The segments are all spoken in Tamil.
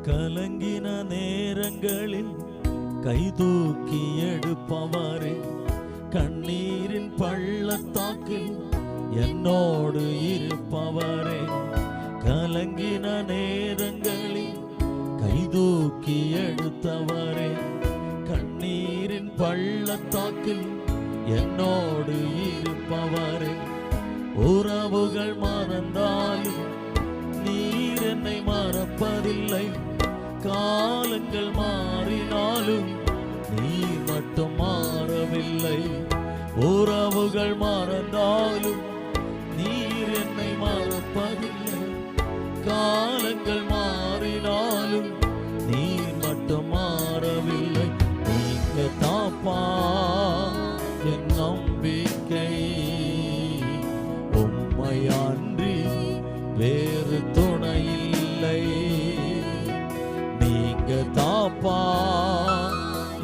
கலங்கின நேரங்களில் கைதூக்கி எடுப்பவரே, கண்ணீரின் பள்ளத்தாக்கில் என்னோடு இருப்பவரே, கலங்கின நேரங்களில் கைதூக்கி எடுத்தவரே, கண்ணீரின் பள்ளத்தாக்கில் என்னோடு இருப்பவரே, உறவுகள் மறந்தாலும் நீர் என்னை மறப்பதில்லை, காலங்கள் மாறினாலும் நீர் மட்டும் மாறவில்லை, உறவுகள் மறந்தாலும் நீர் என்னை மறப்பதில்லை, காலங்கள் மாறினாலும் நீர் மட்டும் மாறவில்லை. நீங்க தாப்பா என் நம்பிக்கை, உம்மையன்றி வேறு துணை இல்லை. நீங்க தாப்பா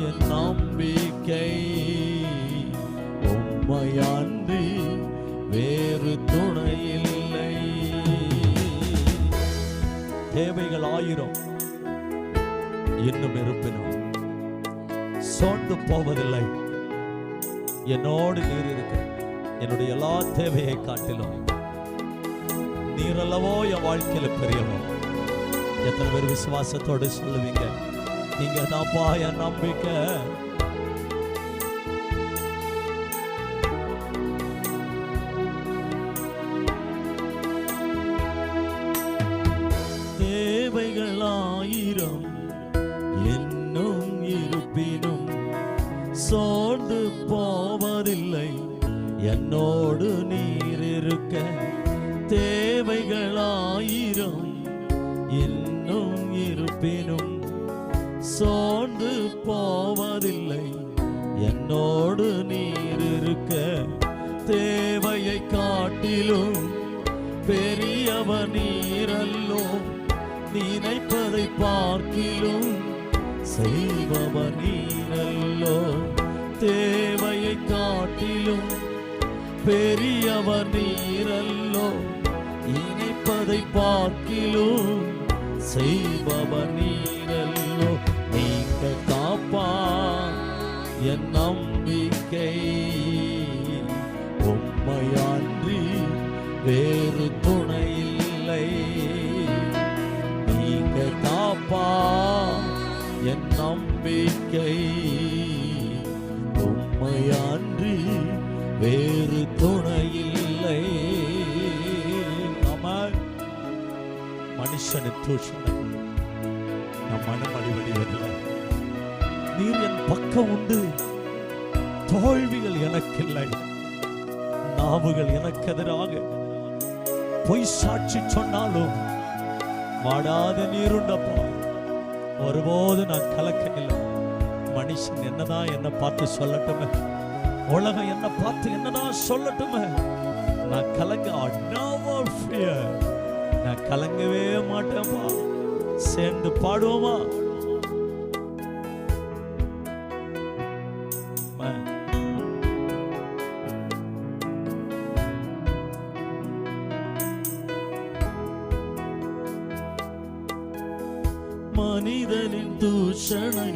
என் நம்பிக்கை, உம்மையன்றி வேறு துணை இல்லை. தேவைகள் 1000 இன்னும் இருப்பினும் சோர்ந்து போவதில்லை. என்னோடு நீர் இருக்க, என்னுடைய எல்லா தேவையை காட்டிலும் நீர் அல்லவோ என் வாழ்க்கையில பெரியவன். எத்தனை பேர் விசுவாசத்தோடு சொல்லுவீங்க, நீங்க தான்ப்பா என் நம்பிக்கை. தேவைகள் 1000 இன்னும் இருப்பினும் சோர்ந்து போவதில்லை. என்னோடு நீர் இருக்க, தேவைகள் 1000 இன்னும் இருப்பினும் சோர்ந்து போவதில்லை. என்னோடு நீர் இருக்க, தேவையை காட்டிலும் பெரியவர் நீரல்லோ, நினைப்பதை பார்க்கிலும் செய்பவர் நீரல்லோ, தேவையை காட்டிலும் பெரியவர் நீரல்லோ, நினைப்பதை பார்க்கிலும் செய்பவர் நீரல்லோ. நீங்க காப்பா என் நம்பிக்கை, உம்மையன்றி வேறு துணை இல்லை. நீங்க காப்பா என் நம்பிக்கை, உம்மையன்றி வேறு துணை இல்லை. மனுஷனின் தூஷணை நம் மனம் அடிவடிவதில்லை. நீர் என் பக்கம் உண்டு, தோல்விகள் எனக்கில்லை. நாவுகள் எனக்கு எதிராக பொய் சாட்சி சொன்னாலும் வாடாத நீருண்டப்பா, ஒருபோது நான் கலக்கவில்லை. மனுஷன் என்னதான் என்ன பார்த்து சொல்லட்டுமே, உலகம் என்ன பார்த்து என்னதான் சொல்லட்டுமே, நான் கலங்க நான் கலங்கவே மாட்டேன்பா. சேர்ந்து பாடுவோமா? மனிதனின் தூஷணை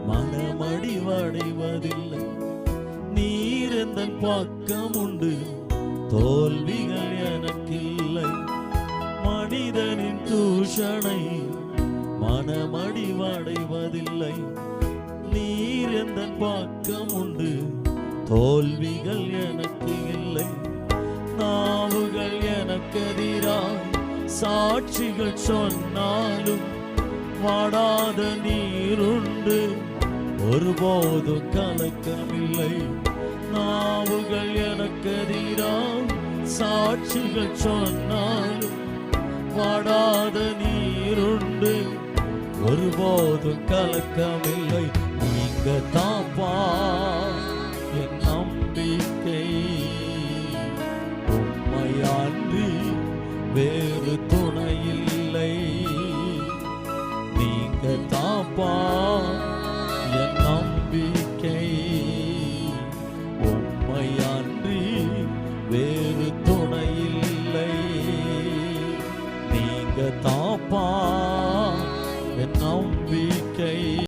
மனமடிவடைவதில்லை. நீர் எந்தன் பக்கம் உண்டு, தோல்விகள் எனக்கில்லை. மனிதனின் தூஷணை மனமடிவடைவதில்லை. நீர் எந்தன் பக்கம் உண்டு, தோல்விகள் எனக்கு இல்லை. நாவுகள் எனக்கு எதிராய் சாட்சிகள் சொன்னாலும் வாடாத நீருண்டு, ஒருபோதும் கலக்கமில்லை. நாவுகள் எனக்கு எதிராய் சாட்சிகள் சொன்னாலும் வாடாத நீருண்டு, ஒருபோதும் கலக்கமில்லை. நீங்க தாப்பா என் நம்பிக்கை, உம்மையன்றி வேறு துணை இல்லை. நீங்க தாப்பா என் நம்பிக்கை, உம்மையன்றி வேறு துணை இல்லை. நீங்க தாப்பா என் நம்பிக்கை